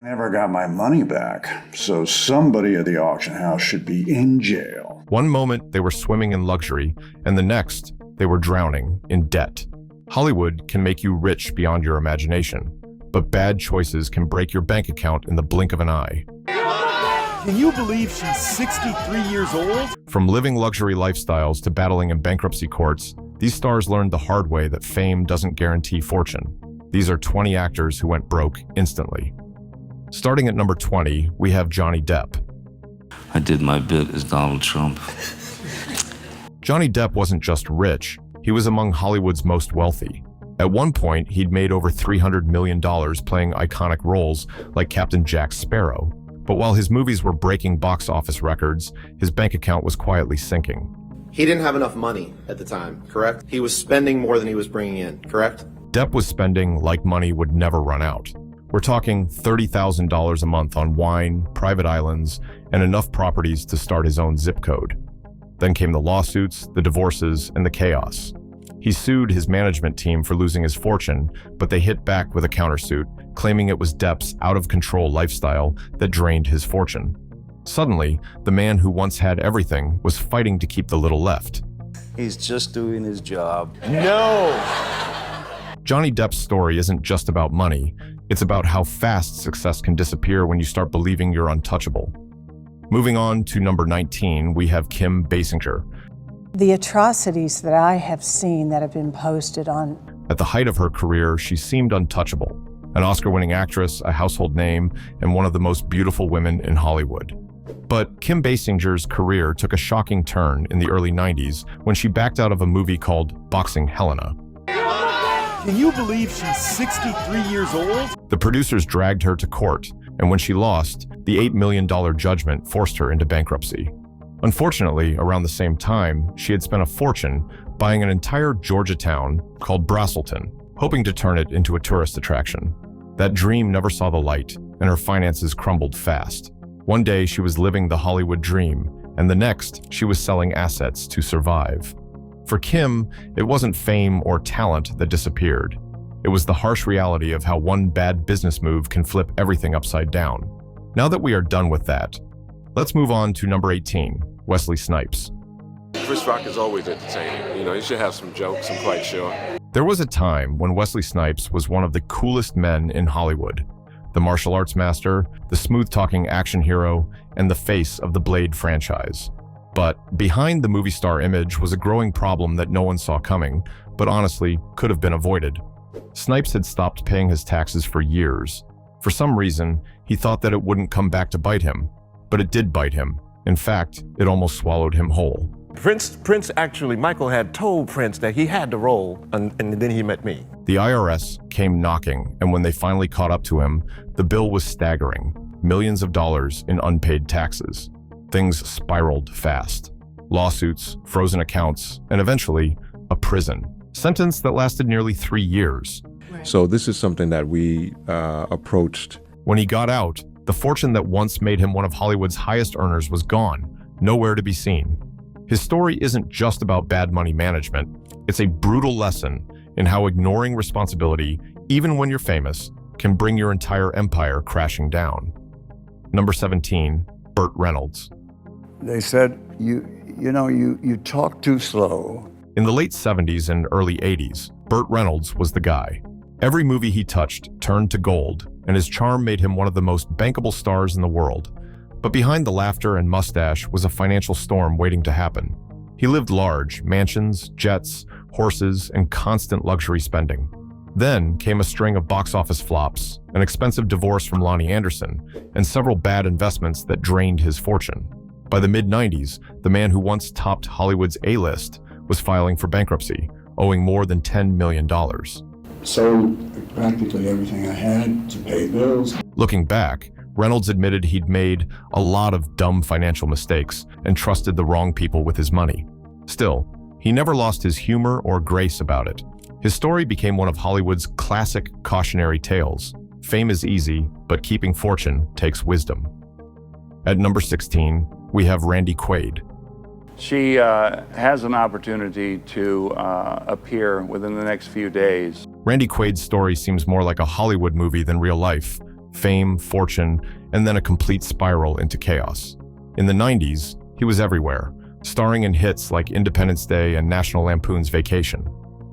Never got my money back, so somebody at the auction house should be in jail. One moment they were swimming in luxury, and the next they were drowning in debt. Hollywood can make you rich beyond your imagination, but bad choices can break your bank account in the blink of an eye. Can you believe she's 63 years old? From living luxury lifestyles to battling in bankruptcy courts, these stars learned the hard way that fame doesn't guarantee fortune. These are 20 actors who went broke instantly. Starting at number 20, we have Johnny Depp. I did my bit as Donald Trump. Johnny Depp wasn't just rich, he was among Hollywood's most wealthy. At one point, he'd made over $300 million playing iconic roles like Captain Jack Sparrow. But while his movies were breaking box office records, his bank account was quietly sinking. He didn't have enough money at the time, correct? He was spending more than he was bringing in, correct? Depp was spending like money would never run out. We're talking $30,000 a month on wine, private islands, and enough properties to start his own zip code. Then came the lawsuits, the divorces, and the chaos. He sued his management team for losing his fortune, but they hit back with a countersuit, claiming it was Depp's out-of-control lifestyle that drained his fortune. Suddenly, the man who once had everything was fighting to keep the little left. He's just doing his job. No! Johnny Depp's story isn't just about money. It's about how fast success can disappear when you start believing you're untouchable. Moving on to number 19, we have Kim Basinger. The atrocities that I have seen that have been posted on. At the height of her career, she seemed untouchable. An Oscar-winning actress, a household name, and one of the most beautiful women in Hollywood. But Kim Basinger's career took a shocking turn in the early 90s when she backed out of a movie called Boxing Helena. Can you believe she's 63 years old? The producers dragged her to court, and when she lost, the $8 million judgment forced her into bankruptcy. Unfortunately, around the same time, she had spent a fortune buying an entire Georgia town called Braselton, hoping to turn it into a tourist attraction. That dream never saw the light, and her finances crumbled fast. One day, she was living the Hollywood dream, and the next, she was selling assets to survive. For Kim, it wasn't fame or talent that disappeared. It was the harsh reality of how one bad business move can flip everything upside down. Now that we are done with that, let's move on to number 18, Wesley Snipes. Chris Rock is always entertaining. You know, he should have some jokes, I'm quite sure. There was a time when Wesley Snipes was one of the coolest men in Hollywood. The martial arts master, the smooth-talking action hero, and the face of the Blade franchise. But behind the movie star image was a growing problem that no one saw coming, but honestly could have been avoided. Snipes had stopped paying his taxes for years. For some reason, he thought that it wouldn't come back to bite him, but it did bite him. In fact, it almost swallowed him whole. Michael had told Prince that he had the role, and then he met me. The IRS came knocking, and when they finally caught up to him, the bill was staggering, millions of dollars in unpaid taxes. Things spiraled fast. Lawsuits, frozen accounts, and eventually, a prison sentence that lasted nearly 3 years. So this is something that we approached. When he got out, the fortune that once made him one of Hollywood's highest earners was gone, nowhere to be seen. His story isn't just about bad money management. It's a brutal lesson in how ignoring responsibility, even when you're famous, can bring your entire empire crashing down. Number 17, Burt Reynolds. They said, you talk too slow. In the late 70s and early 80s, Burt Reynolds was the guy. Every movie he touched turned to gold, and his charm made him one of the most bankable stars in the world. But behind the laughter and mustache was a financial storm waiting to happen. He lived large, mansions, jets, horses, and constant luxury spending. Then came a string of box office flops, an expensive divorce from Lonnie Anderson, and several bad investments that drained his fortune. By the mid-90s, the man who once topped Hollywood's A-list was filing for bankruptcy, owing more than $10 million. Sold practically everything I had to pay bills. Looking back, Reynolds admitted he'd made a lot of dumb financial mistakes and trusted the wrong people with his money. Still, he never lost his humor or grace about it. His story became one of Hollywood's classic cautionary tales. Fame is easy, but keeping fortune takes wisdom. At number 16, we have Randy Quaid. She has an opportunity to appear within the next few days. Randy Quaid's story seems more like a Hollywood movie than real life. fame, fortune, and then a complete spiral into chaos. In the 90s, he was everywhere, starring in hits like Independence Day and National Lampoon's Vacation.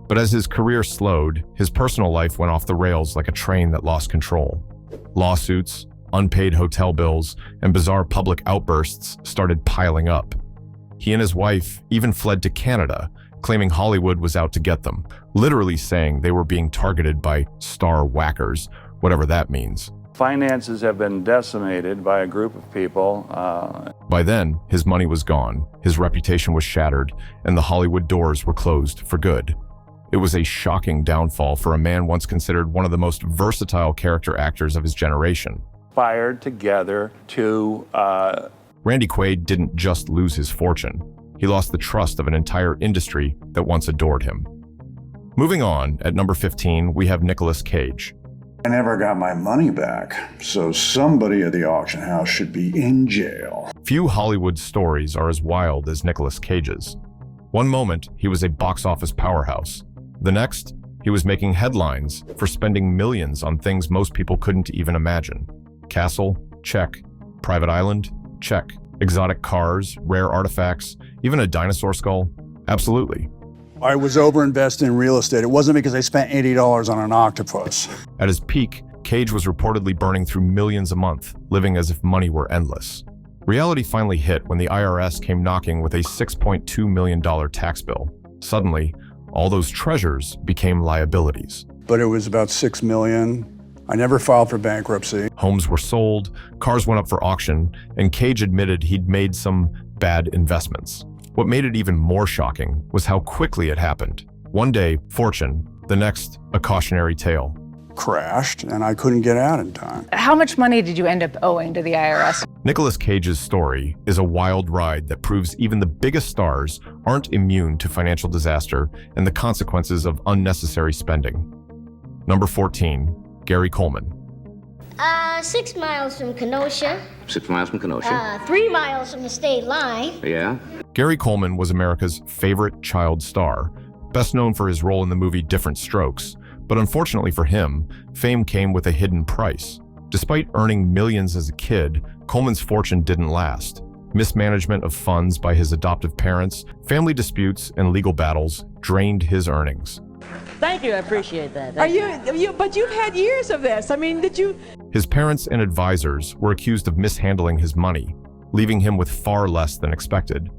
But as his career slowed, his personal life went off the rails like a train that lost control. Lawsuits, unpaid hotel bills, and bizarre public outbursts started piling up. He and his wife even fled to Canada, claiming Hollywood was out to get them, literally saying they were being targeted by star whackers, whatever that means. Finances have been decimated by a group of people. By then, his money was gone, his reputation was shattered, and the Hollywood doors were closed for good. It was a shocking downfall for a man once considered one of the most versatile character actors of his generation. Conspired together to... Randy Quaid didn't just lose his fortune. He lost the trust of an entire industry that once adored him. Moving on, at number 15, we have Nicolas Cage. I never got my money back, so somebody at the auction house should be in jail. Few Hollywood stories are as wild as Nicolas Cage's. One moment, he was a box office powerhouse. The next, he was making headlines for spending millions on things most people couldn't even imagine. Castle? Check. Private island? Check. Exotic cars, rare artifacts, even a dinosaur skull? Absolutely. I was overinvested in real estate. It wasn't because I spent $80 on an octopus. At his peak, Cage was reportedly burning through millions a month, living as if money were endless. Reality finally hit when the IRS came knocking with a $6.2 million tax bill. Suddenly, all those treasures became liabilities. But it was about $6 million. I never filed for bankruptcy. Homes were sold, cars went up for auction, and Cage admitted he'd made some bad investments. What made it even more shocking was how quickly it happened. One day, fortune, the next, a cautionary tale. Crashed, and I couldn't get out in time. How much money did you end up owing to the IRS? Nicolas Cage's story is a wild ride that proves even the biggest stars aren't immune to financial disaster and the consequences of unnecessary spending. Number 14, Gary Coleman. 6 miles from Kenosha. 6 miles from Kenosha. 3 miles from the state line. Yeah. Gary Coleman was America's favorite child star, best known for his role in the movie Different Strokes. But unfortunately for him, fame came with a hidden price. Despite earning millions as a kid, Coleman's fortune didn't last. Mismanagement of funds by his adoptive parents, family disputes, and legal battles drained his earnings. Thank you, I appreciate that. But you've had years of this. I mean, did you? His parents and advisors were accused of mishandling his money, leaving him with far less than expected.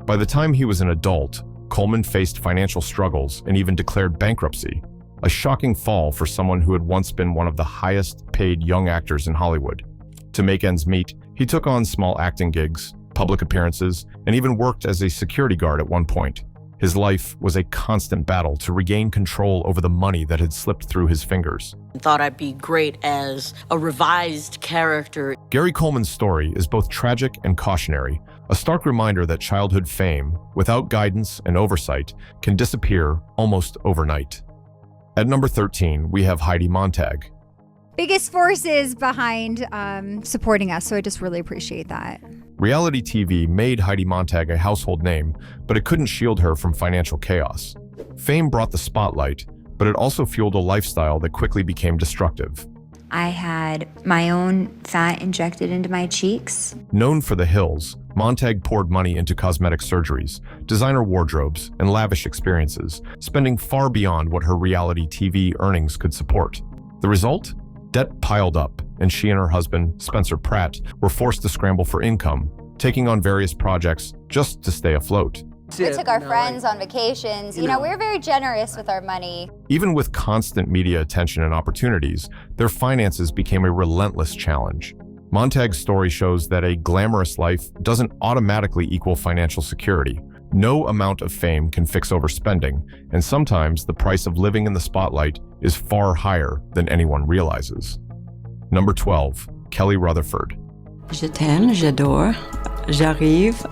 By the time he was an adult, Coleman faced financial struggles and even declared bankruptcy, a shocking fall for someone who had once been one of the highest-paid young actors in Hollywood. To make ends meet, he took on small acting gigs, public appearances, and even worked as a security guard at one point. His life was a constant battle to regain control over the money that had slipped through his fingers. I thought I'd be great as a revised character. Gary Coleman's story is both tragic and cautionary, a stark reminder that childhood fame, without guidance and oversight, can disappear almost overnight. At number 13, we have Heidi Montag. Biggest forces behind supporting us, so I just really appreciate that. Reality TV made Heidi Montag a household name, but it couldn't shield her from financial chaos. Fame brought the spotlight, but it also fueled a lifestyle that quickly became destructive. I had my own fat injected into my cheeks. Known for the hills, Montag poured money into cosmetic surgeries, designer wardrobes, and lavish experiences, spending far beyond what her reality TV earnings could support. The result? Debt piled up, and she and her husband, Spencer Pratt, were forced to scramble for income, taking on various projects just to stay afloat. We took our friends on vacations. We were very generous with our money. Even with constant media attention and opportunities, their finances became a relentless challenge. Montag's story shows that a glamorous life doesn't automatically equal financial security. No amount of fame can fix overspending, and sometimes the price of living in the spotlight is far higher than anyone realizes. Number 12, Kelly Rutherford. Je t'aime, j'adore, j'arrive.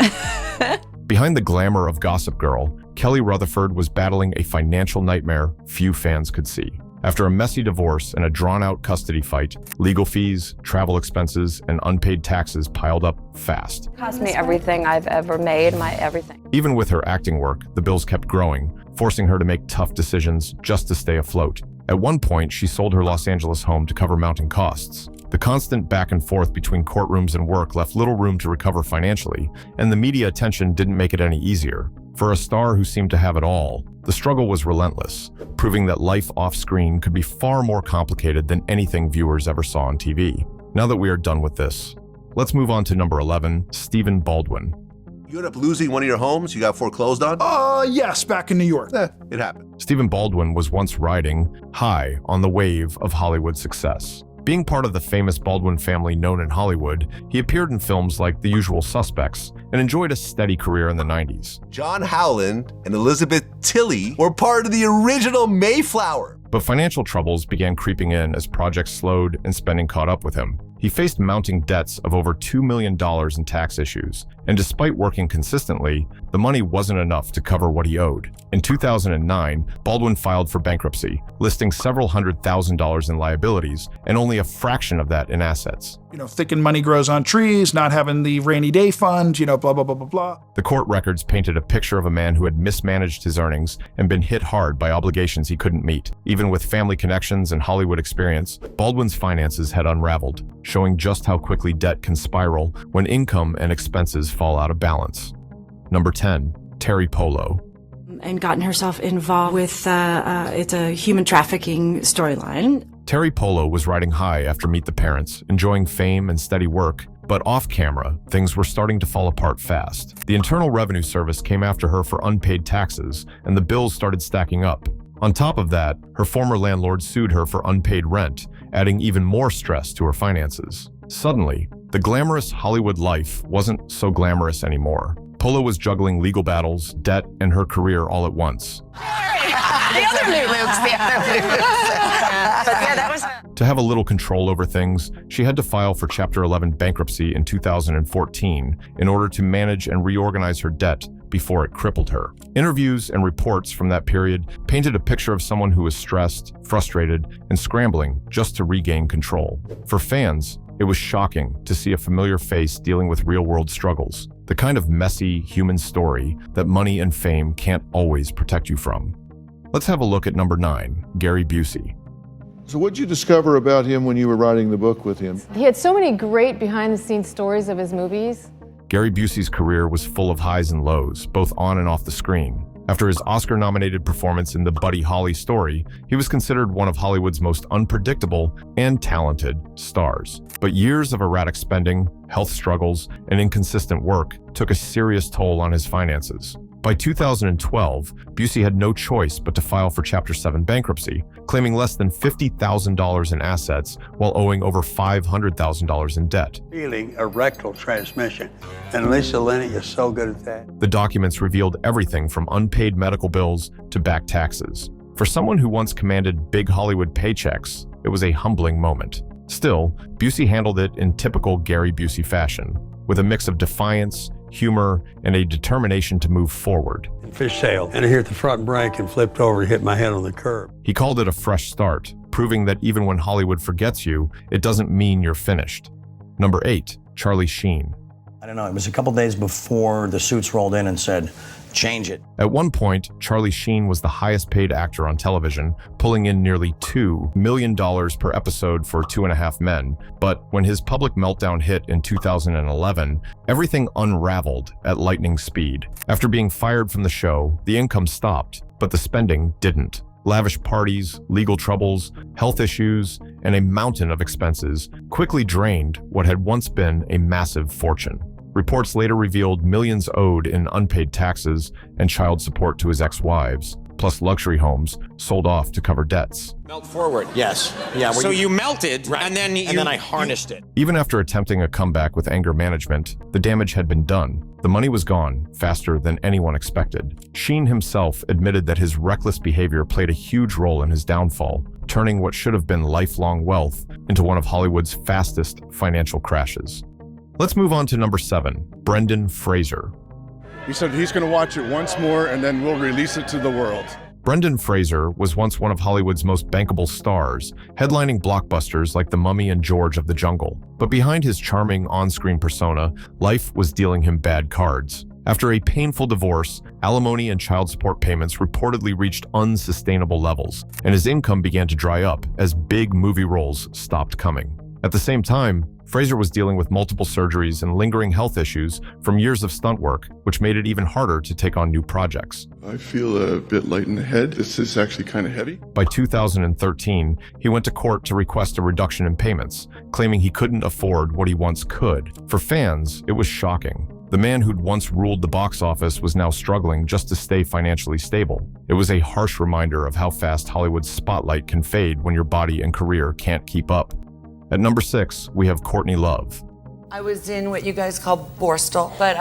Behind the glamour of Gossip Girl, Kelly Rutherford was battling a financial nightmare few fans could see. After a messy divorce and a drawn-out custody fight, legal fees, travel expenses, and unpaid taxes piled up fast. It cost me everything I've ever made, my everything. Even with her acting work, the bills kept growing, forcing her to make tough decisions just to stay afloat. At one point, she sold her Los Angeles home to cover mounting costs. The constant back and forth between courtrooms and work left little room to recover financially, and the media attention didn't make it any easier. For a star who seemed to have it all, the struggle was relentless, proving that life off-screen could be far more complicated than anything viewers ever saw on TV. Now that we are done with this, let's move on to number 11, Stephen Baldwin. You end up losing one of your homes you got foreclosed on? Yes, back in New York. It happened. Stephen Baldwin was once riding high on the wave of Hollywood success. Being part of the famous Baldwin family known in Hollywood, he appeared in films like The Usual Suspects and enjoyed a steady career in the 90s. John Howland and Elizabeth Tilley were part of the original Mayflower. But financial troubles began creeping in as projects slowed and spending caught up with him. He faced mounting debts of over $2 million in tax issues, and despite working consistently, the money wasn't enough to cover what he owed. In 2009, Baldwin filed for bankruptcy, listing several $100,000 in liabilities and only a fraction of that in assets. Thinking money grows on trees, not having the rainy day fund, blah, blah, blah, blah, blah. The court records painted a picture of a man who had mismanaged his earnings and been hit hard by obligations he couldn't meet. Even with family connections and Hollywood experience, Baldwin's finances had unraveled, showing just how quickly debt can spiral when income and expenses fall out of balance. Number 10, Terry Polo. And gotten herself involved with, it's a human trafficking storyline. Terry Polo was riding high after Meet the Parents, enjoying fame and steady work, but off camera, things were starting to fall apart fast. The Internal Revenue Service came after her for unpaid taxes, and the bills started stacking up. On top of that, her former landlord sued her for unpaid rent, adding even more stress to her finances. Suddenly, the glamorous Hollywood life wasn't so glamorous anymore. Polo was juggling legal battles, debt, and her career all at once. To have a little control over things, she had to file for Chapter 11 bankruptcy in 2014 in order to manage and reorganize her debt before it crippled her. Interviews and reports from that period painted a picture of someone who was stressed, frustrated, and scrambling just to regain control. For fans, it was shocking to see a familiar face dealing with real-world struggles, the kind of messy human story that money and fame can't always protect you from. Let's have a look at number 9, Gary Busey. So what'd you discover about him when you were writing the book with him? He had so many great behind-the-scenes stories of his movies. Gary Busey's career was full of highs and lows, both on and off the screen. After his Oscar-nominated performance in the Buddy Holly story, he was considered one of Hollywood's most unpredictable and talented stars. But years of erratic spending, health struggles, and inconsistent work took a serious toll on his finances. By 2012, Busey had no choice but to file for Chapter 7 bankruptcy, claiming less than $50,000 in assets while owing over $500,000 in debt. Feeling a rectal transmission. And Lisa Lenny is so good at that. The documents revealed everything from unpaid medical bills to back taxes. For someone who once commanded big Hollywood paychecks, it was a humbling moment. Still, Busey handled it in typical Gary Busey fashion, with a mix of defiance, humor, and a determination to move forward. Fish sailed, and I hit the front brake and flipped over and hit my head on the curb. He called it a fresh start, proving that even when Hollywood forgets you, it doesn't mean you're finished. Number 8, Charlie Sheen. I don't know, it was a couple days before the suits rolled in and said, change it. At one point, Charlie Sheen was the highest paid actor on television, pulling in nearly $2 million per episode for 2.5 Men. But when his public meltdown hit in 2011, everything unraveled at lightning speed. After being fired from the show, the income stopped, but the spending didn't. Lavish parties, legal troubles, health issues, and a mountain of expenses quickly drained what had once been a massive fortune. Reports later revealed millions owed in unpaid taxes and child support to his ex-wives, plus luxury homes sold off to cover debts. Melt forward, yes. Yeah. So you melted, right. and then I harnessed it. Even after attempting a comeback with anger management, the damage had been done. The money was gone faster than anyone expected. Sheen himself admitted that his reckless behavior played a huge role in his downfall, turning what should have been lifelong wealth into one of Hollywood's fastest financial crashes. Let's move on to number 7, Brendan Fraser. He said he's going to watch it once more and then we'll release it to the world. Brendan Fraser was once one of Hollywood's most bankable stars, headlining blockbusters like The Mummy and George of the Jungle. But behind his charming on-screen persona, life was dealing him bad cards. After a painful divorce, alimony and child support payments reportedly reached unsustainable levels, and his income began to dry up as big movie roles stopped coming. At the same time, Fraser was dealing with multiple surgeries and lingering health issues from years of stunt work, which made it even harder to take on new projects. I feel a bit light in the head. This is actually kind of heavy. By 2013, he went to court to request a reduction in payments, claiming he couldn't afford what he once could. For fans, it was shocking. The man who'd once ruled the box office was now struggling just to stay financially stable. It was a harsh reminder of how fast Hollywood's spotlight can fade when your body and career can't keep up. At number 6, we have Courtney Love. I was in what you guys call Borstal, but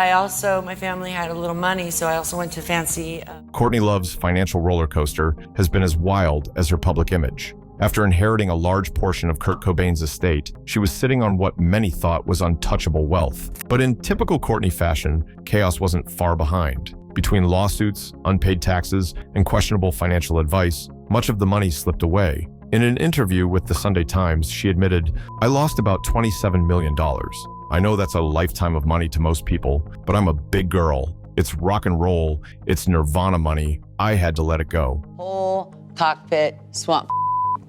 my family had a little money, so I also went to fancy. Courtney Love's financial roller coaster has been as wild as her public image. After inheriting a large portion of Kurt Cobain's estate, she was sitting on what many thought was untouchable wealth. But in typical Courtney fashion, chaos wasn't far behind. Between lawsuits, unpaid taxes, and questionable financial advice, much of the money slipped away. In an interview with the Sunday Times, she admitted, "I lost about $27 million. I know that's a lifetime of money to most people, but I'm a big girl. It's rock and roll. It's Nirvana money. I had to let it go." Whole cockpit, swamp,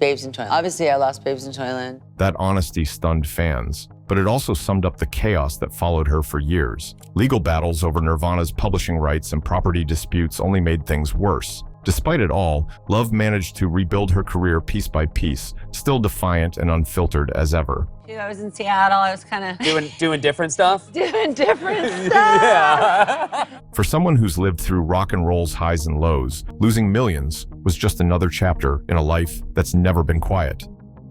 Babes in Toyland. Obviously, I lost Babes in Toyland. That honesty stunned fans, but it also summed up the chaos that followed her for years. Legal battles over Nirvana's publishing rights and property disputes only made things worse. Despite it all, Love managed to rebuild her career piece by piece, still defiant and unfiltered as ever. I was in Seattle. I was kind of Doing different stuff? doing different stuff. Yeah. For someone who's lived through rock and roll's highs and lows, losing millions was just another chapter in a life that's never been quiet.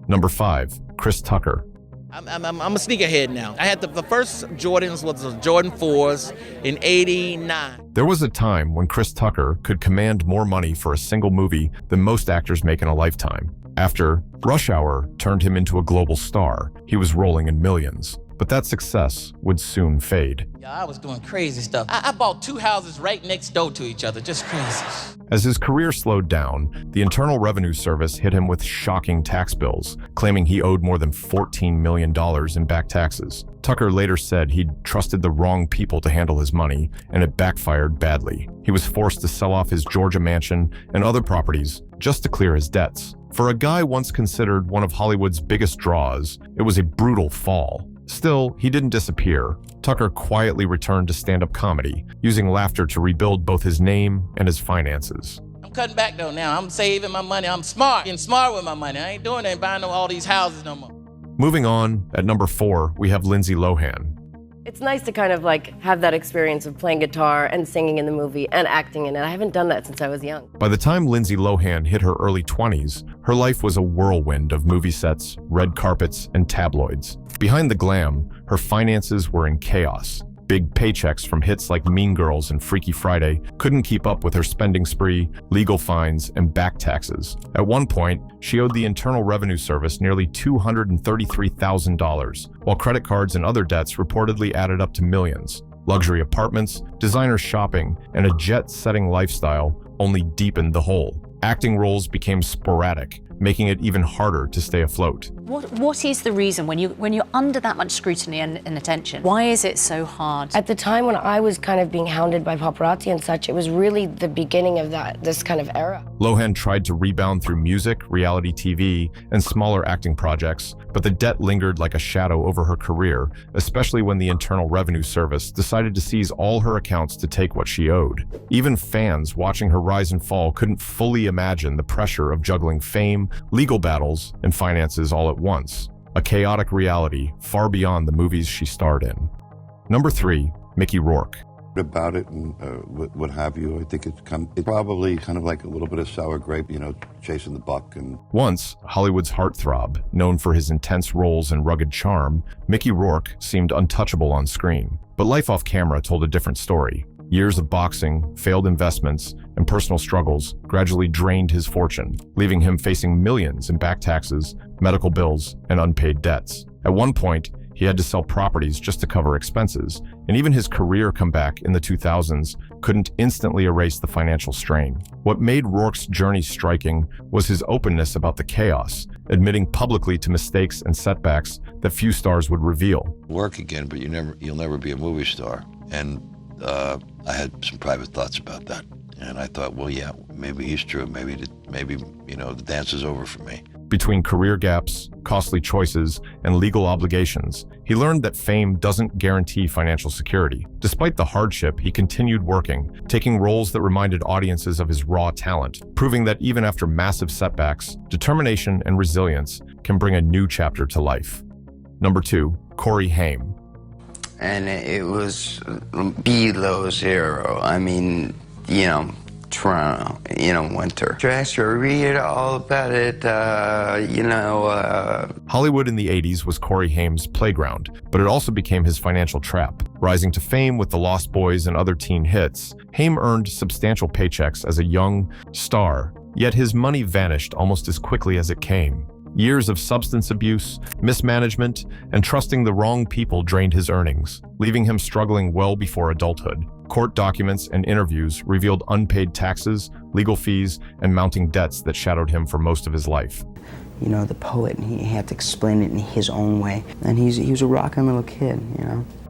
Number 5, Chris Tucker. I'm a sneakerhead now. I had the first Jordans was the Jordan 4s in '89. There was a time when Chris Tucker could command more money for a single movie than most actors make in a lifetime. After Rush Hour turned him into a global star, he was rolling in millions. But that success would soon fade. Yeah, I was doing crazy stuff. I bought 2 houses right next door to each other, just crazy. As his career slowed down, the Internal Revenue Service hit him with shocking tax bills, claiming he owed more than $14 million in back taxes. Tucker later said he'd trusted the wrong people to handle his money, and it backfired badly. He was forced to sell off his Georgia mansion and other properties just to clear his debts. For a guy once considered one of Hollywood's biggest draws, it was a brutal fall. Still, he didn't disappear. Tucker quietly returned to stand-up comedy, using laughter to rebuild both his name and his finances. I'm cutting back though now. I'm saving my money. I'm smart, getting smart with my money. I ain't doing that, buying all these houses no more. Moving on, at number 4, we have Lindsay Lohan. It's nice to kind of have that experience of playing guitar and singing in the movie and acting in it. I haven't done that since I was young. By the time Lindsay Lohan hit her early 20s, her life was a whirlwind of movie sets, red carpets, and tabloids. Behind the glam, her finances were in chaos. Big paychecks from hits like Mean Girls and Freaky Friday couldn't keep up with her spending spree, legal fines, and back taxes. At one point, she owed the Internal Revenue Service nearly $233,000, while credit cards and other debts reportedly added up to millions. Luxury apartments, designer shopping, and a jet-setting lifestyle only deepened the hole. Acting roles became sporadic, making it even harder to stay afloat. What is the reason when you're under that much scrutiny and attention? Why is it so hard? At the time when I was kind of being hounded by paparazzi and such, it was really the beginning of this kind of era. Lohan tried to rebound through music, reality TV, and smaller acting projects, but the debt lingered like a shadow over her career, especially when the Internal Revenue Service decided to seize all her accounts to take what she owed. Even fans watching her rise and fall couldn't fully imagine the pressure of juggling fame, legal battles, and finances all at once. A chaotic reality far beyond the movies she starred in. Number 3, Mickey Rourke. About it and what have you. I think it's probably kind of like a little bit of sour grape, chasing the buck. And once Hollywood's heartthrob, known for his intense roles and rugged charm, Mickey Rourke seemed untouchable on screen. But life off camera told a different story. Years of boxing, failed investments, and personal struggles gradually drained his fortune, leaving him facing millions in back taxes, medical bills, and unpaid debts. At one point, he had to sell properties just to cover expenses, and even his career comeback in the 2000s couldn't instantly erase the financial strain. What made Rourke's journey striking was his openness about the chaos, admitting publicly to mistakes and setbacks that few stars would reveal. Work again, but you'll never be a movie star. And I had some private thoughts about that. And I thought, well, yeah, maybe he's true. Maybe the dance is over for me. Between career gaps, costly choices, and legal obligations, he learned that fame doesn't guarantee financial security. Despite the hardship, he continued working, taking roles that reminded audiences of his raw talent, proving that even after massive setbacks, determination and resilience can bring a new chapter to life. Number 2, Corey Haim. And it was below zero. I mean, Toronto, winter. Dress, you read all about it, Hollywood in the 80s was Corey Haim's playground, but it also became his financial trap. Rising to fame with The Lost Boys and other teen hits, Haim earned substantial paychecks as a young star, yet his money vanished almost as quickly as it came. Years of substance abuse, mismanagement, and trusting the wrong people drained his earnings, leaving him struggling well before adulthood. Court documents and interviews revealed unpaid taxes, legal fees, and mounting debts that shadowed him for most of his life. The poet, he had to explain it in his own way. And he was a rockin' little kid,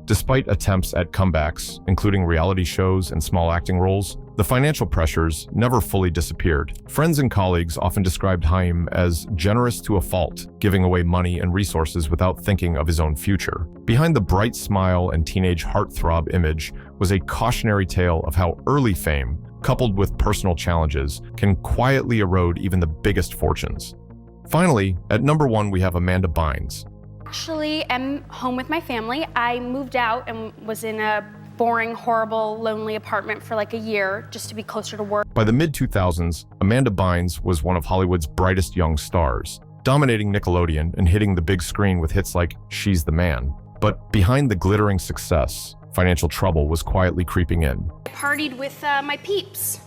Despite attempts at comebacks, including reality shows and small acting roles, the financial pressures never fully disappeared. Friends and colleagues often described Haim as generous to a fault, giving away money and resources without thinking of his own future. Behind the bright smile and teenage heartthrob image was a cautionary tale of how early fame, coupled with personal challenges, can quietly erode even the biggest fortunes. Finally, at number 1, we have Amanda Bynes. Actually, am home with my family. I moved out and was in a boring, horrible, lonely apartment for like a year just to be closer to work. By the mid-2000s, Amanda Bynes was one of Hollywood's brightest young stars, dominating Nickelodeon and hitting the big screen with hits like She's the Man. But behind the glittering success, financial trouble was quietly creeping in. I partied with my peeps,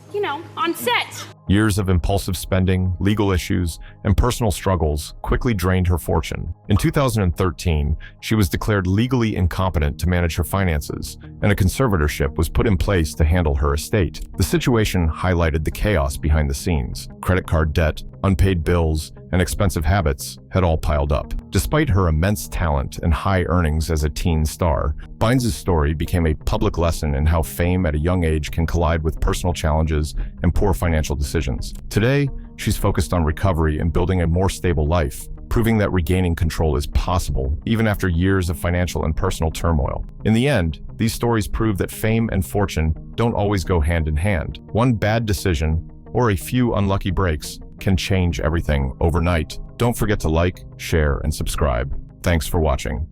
on set. Years of impulsive spending, legal issues, and personal struggles quickly drained her fortune. In 2013, she was declared legally incompetent to manage her finances, and a conservatorship was put in place to handle her estate. The situation highlighted the chaos behind the scenes. Credit card debt, unpaid bills, and expensive habits had all piled up. Despite her immense talent and high earnings as a teen star, Bynes' story became a public lesson in how fame at a young age can collide with personal challenges and poor financial decisions. Today, she's focused on recovery and building a more stable life, proving that regaining control is possible even after years of financial and personal turmoil. In the end, these stories prove that fame and fortune don't always go hand in hand. One bad decision or a few unlucky breaks can change everything overnight. Don't forget to like, share, and subscribe. Thanks for watching.